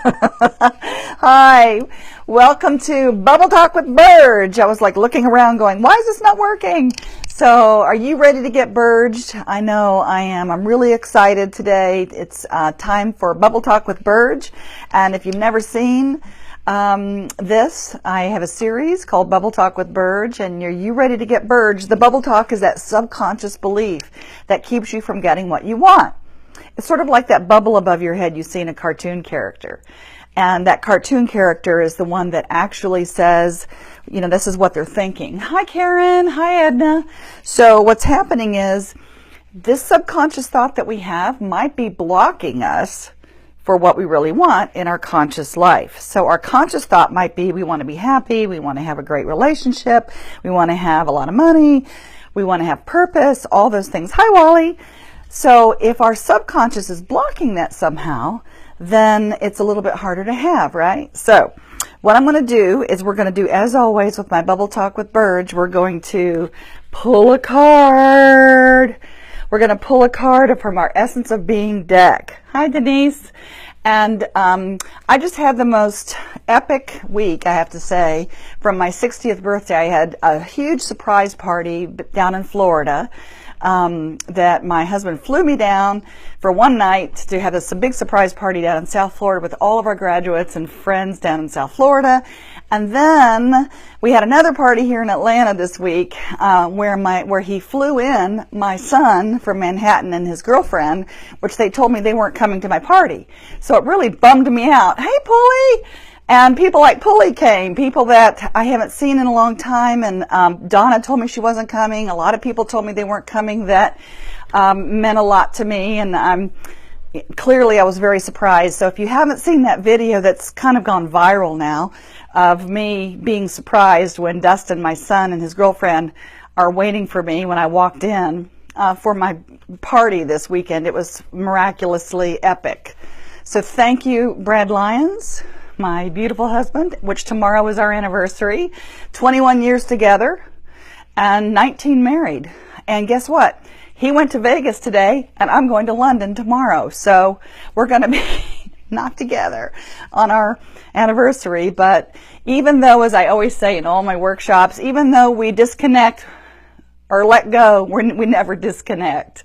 Hi, welcome to Bubble Talk with Burge. I was like looking around going, why is this not working? So are you ready to get Burged? I know I am. I'm really excited today. It's time for Bubble Talk with Burge. And if you've never seen this, I have a series called Bubble Talk with Burge, and are you ready to get Burged? The Bubble Talk is that subconscious belief that keeps you from getting what you want. It's sort of like that bubble above your head you see in a cartoon character. And that cartoon character is the one that actually says, you know, this is what they're thinking. Hi, Karen. Hi, Edna. So what's happening is this subconscious thought that we have might be blocking us for what we really want in our conscious life. So our conscious thought might be we want to be happy, we want to have a great relationship, we want to have a lot of money, we want to have purpose, all those things. Hi, Wally. So if our subconscious is blocking that somehow, then it's a little bit harder to have, right? So what I'm going to do is we're going to do, as always with my Bubble Talk with Burge, we're going to pull a card. We're going to pull a card from our Essence of Being deck. Hi, Denise. And I just had the most epic week, I have to say. From my 60th birthday, I had a huge surprise party down in Florida. That my husband flew me down for one night to have this big surprise party down in South Florida with all of our graduates and friends down in South Florida. And then we had another party here in Atlanta this week where he flew in my son from Manhattan and his girlfriend, which they told me they weren't coming to my party. So it really bummed me out. Hey, Pulley! And people like Pulley came, people that I haven't seen in a long time, and Donna told me she wasn't coming. A lot of people told me they weren't coming. That meant a lot to me, and clearly I was very surprised. So if you haven't seen that video that's kind of gone viral now of me being surprised when Dustin, my son, and his girlfriend are waiting for me when I walked in for my party this weekend, it was miraculously epic. So thank you, Brad Lyons, my beautiful husband, which tomorrow is our anniversary, 21 years together and 19 married. And guess what? He went to Vegas today and I'm going to London tomorrow. So we're going to be not together on our anniversary. But even though, as I always say in all my workshops, even though we disconnect or let go, we never disconnect.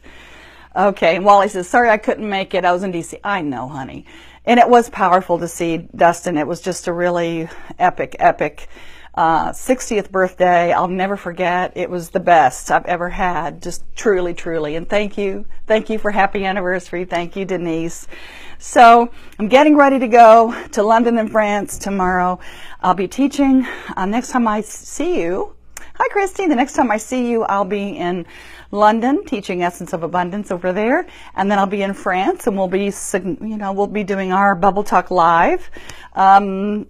Okay, and Wally says, sorry I couldn't make it. I was in DC. I know, honey. And it was powerful to see Dustin. It was just a really epic 60th birthday. I'll never forget. It was the best I've ever had. Just truly, truly. And thank you. Thank you for happy anniversary. Thank you, Denise. So I'm getting ready to go to London and France tomorrow. I'll be teaching. Next time I see you, hi, Christy. The next time I see you, I'll be in London teaching Essence of Abundance over there, and then I'll be in France, and we'll be doing our Bubble Talk live, 4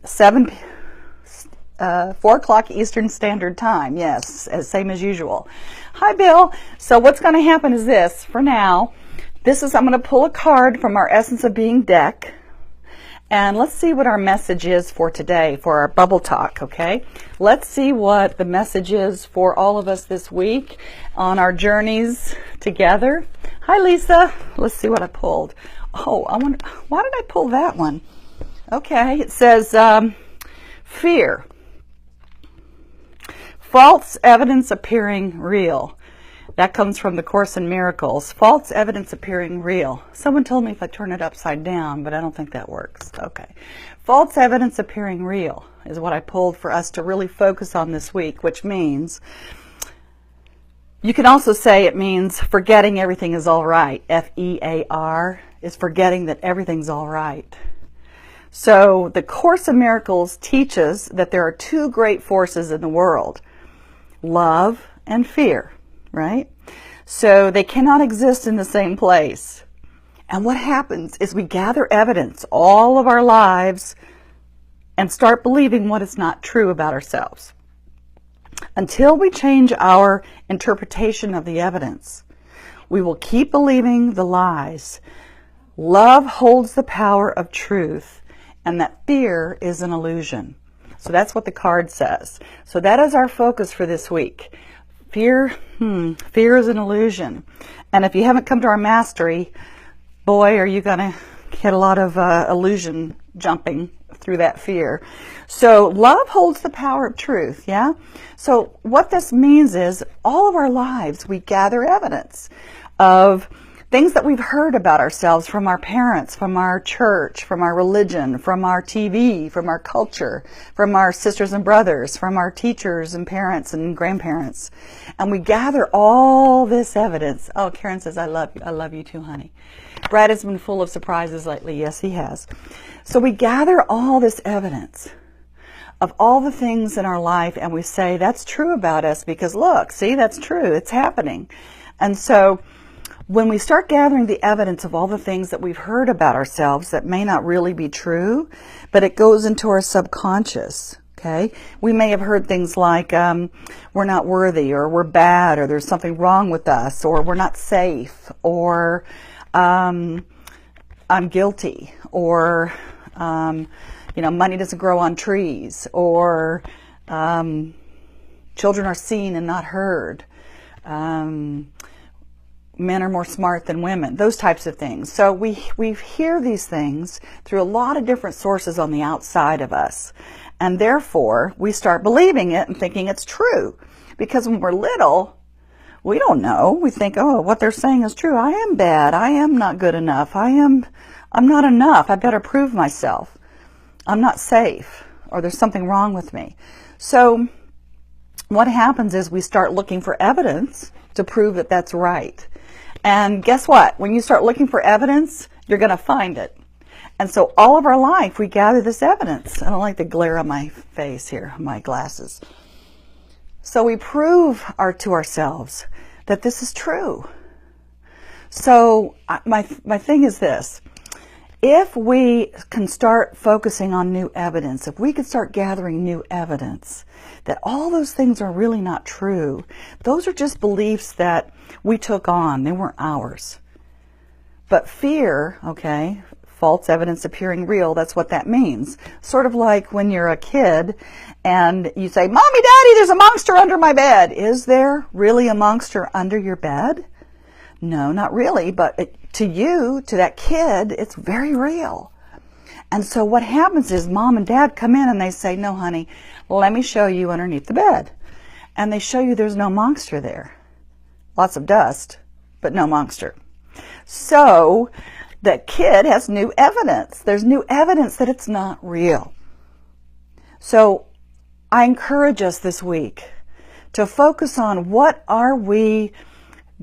o'clock Eastern Standard Time. Yes, same as usual. Hi, Bill. So what's going to happen is this. For now, I'm going to pull a card from our Essence of Being deck. And let's see what our message is for today, for our Bubble Talk, okay? Let's see what the message is for all of us this week on our journeys together. Hi, Lisa. Let's see what I pulled. Oh, I wonder, why did I pull that one? Okay, it says fear. False evidence appearing real. That comes from the Course in Miracles. False evidence appearing real. Someone told me if I turn it upside down, but I don't think that works. Okay. False evidence appearing real is what I pulled for us to really focus on this week, which means, you can also say it means forgetting everything is all right. F-E-A-R is forgetting that everything's all right. So the Course in Miracles teaches that there are two great forces in the world, love and fear. Right? So they cannot exist in the same place. And what happens is we gather evidence all of our lives and start believing what is not true about ourselves. Until we change our interpretation of the evidence, we will keep believing the lies. Love holds the power of truth, and that fear is an illusion. So that's what the card says. So that is our focus for this week. Fear is an illusion. And if you haven't come to our mastery, boy, are you going to get a lot of illusion jumping through that fear. So love holds the power of truth, yeah? So what this means is all of our lives we gather evidence of things that we've heard about ourselves from our parents, from our church, from our religion, from our TV, from our culture, from our sisters and brothers, from our teachers and parents and grandparents. And we gather all this evidence. Oh, Karen says, I love you. I love you too, honey. Brad has been full of surprises lately. Yes, he has. So we gather all this evidence of all the things in our life, and we say, that's true about us because look, see, that's true. It's happening. And so when we start gathering the evidence of all the things that we've heard about ourselves that may not really be true, but it goes into our subconscious, okay? We may have heard things like we're not worthy, or we're bad, or there's something wrong with us, or we're not safe, or I'm guilty, or money doesn't grow on trees, or children are seen and not heard. Men are more smart than women, those types of things. So we hear these things through a lot of different sources on the outside of us. And therefore, we start believing it and thinking it's true. Because when we're little, we don't know. We think, oh, what they're saying is true. I am bad. I am not good enough. I'm not enough. I better prove myself. I'm not safe. Or there's something wrong with me. So what happens is we start looking for evidence to prove that that's right. And guess what? When you start looking for evidence, you're going to find it. And so all of our life, we gather this evidence. I don't like the glare on my face here, my glasses. So we prove to ourselves that this is true. So my thing is this. If we can start focusing on new evidence, if we could start gathering new evidence that all those things are really not true, those are just beliefs that we took on. They weren't ours. But fear, okay, false evidence appearing real, that's what that means. Sort of like when you're a kid and you say, Mommy, Daddy, there's a monster under my bed. Is there really a monster under your bed? No, not really, but to you, to that kid, it's very real. And so what happens is Mom and Dad come in and they say, no, honey, let me show you underneath the bed. And they show you there's no monster there. Lots of dust, but no monster. So the kid has new evidence. There's new evidence that it's not real. So I encourage us this week to focus on what are we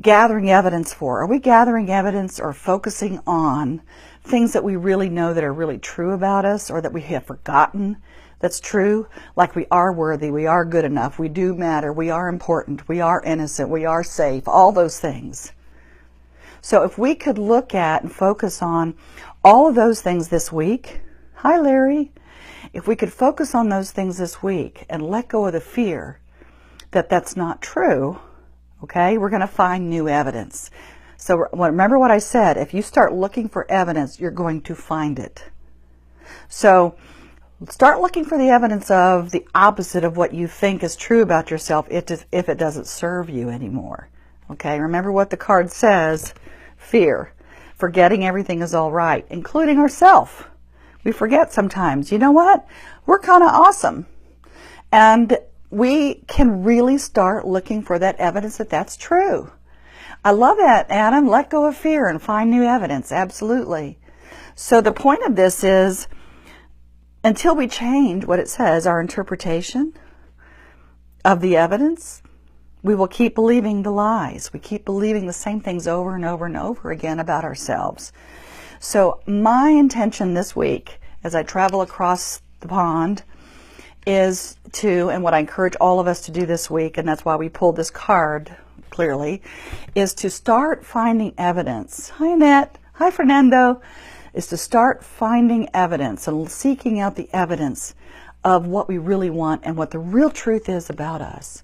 gathering evidence for? Are we gathering evidence or focusing on things that we really know that are really true about us, or that we have forgotten that's true? Like we are worthy, we are good enough, we do matter, we are important, we are innocent, we are safe, all those things. So if we could look at and focus on all of those things this week, hi Larry, if we could focus on those things this week and let go of the fear that that's not true, okay, we're going to find new evidence. So remember what I said, if you start looking for evidence, you're going to find it. So start looking for the evidence of the opposite of what you think is true about yourself if it doesn't serve you anymore. Okay, remember what the card says, fear, forgetting everything is all right, including ourselves. We forget sometimes, you know what, we're kind of awesome. And we can really start looking for that evidence that that's true. I love that, Adam. Let go of fear and find new evidence. Absolutely. So the point of this is, until we change what it says, our interpretation of the evidence, we will keep believing the lies. We keep believing the same things over and over and over again about ourselves. So my intention this week, as I travel across the pond, is to, and what I encourage all of us to do this week, and that's why we pulled this card clearly, is to start finding evidence. Hi Annette, hi Fernando, is to start finding evidence and seeking out the evidence of what we really want and what the real truth is about us.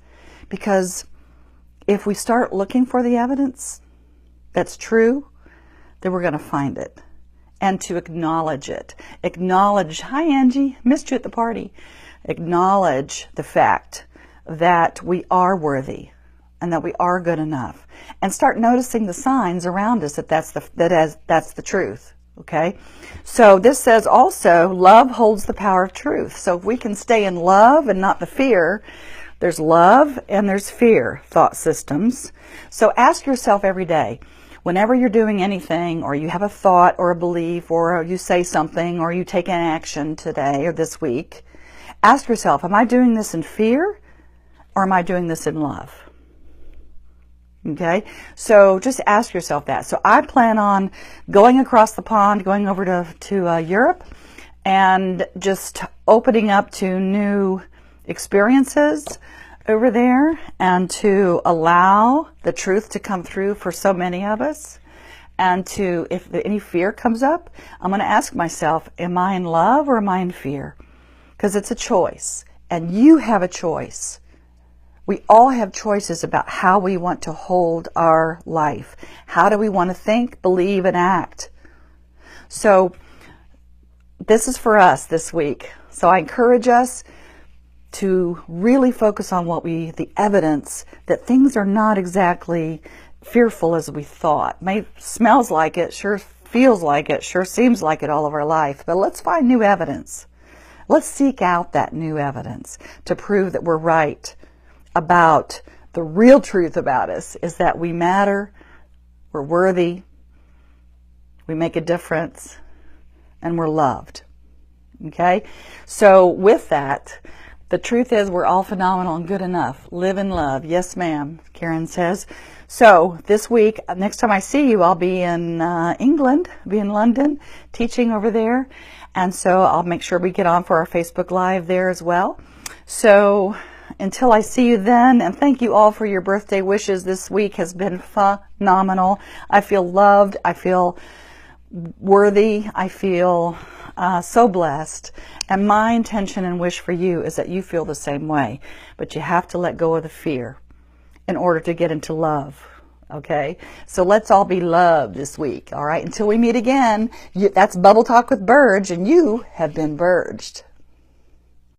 Because if we start looking for the evidence that's true, then we're going to find it. And to acknowledge it. Acknowledge, hi Angie, missed you at the party. Acknowledge the fact that we are worthy and that we are good enough, and start noticing the signs around us that that's the truth. Okay, so this says also love holds the power of truth. So if we can stay in love and not the fear, there's love and there's fear thought systems. So ask yourself every day, whenever you're doing anything, or you have a thought or a belief, or you say something, or you take an action today or this week, ask yourself, am I doing this in fear or am I doing this in love? Okay, so just ask yourself that. So I plan on going across the pond, going over to Europe, and just opening up to new experiences over there, and to allow the truth to come through for so many of us. And to, if any fear comes up, I'm going to ask myself, am I in love or am I in fear? Because it's a choice, and you have a choice. We all have choices about how we want to hold our life. How do we want to think, believe, and act? So this is for us this week. So I encourage us to really focus on the evidence that things are not exactly fearful as we thought. Smells like it, sure feels like it, sure seems like it all of our life. But let's find new evidence. Let's seek out that new evidence to prove that we're right about the real truth about us, is that we matter, we're worthy, we make a difference, and we're loved. Okay? So with that, the truth is we're all phenomenal and good enough. Live in love. Yes, ma'am, Karen says. So this week, next time I see you, I'll be in England, be in London, teaching over there. And so I'll make sure we get on for our Facebook Live there as well. So until I see you then, and thank you all for your birthday wishes. This week has been phenomenal. I feel loved. I feel worthy. I feel so blessed. And my intention and wish for you is that you feel the same way. But you have to let go of the fear in order to get into love. Okay? So let's all be loved this week. All right? Until we meet again, that's Bubble Talk with Burge, and you have been Burged.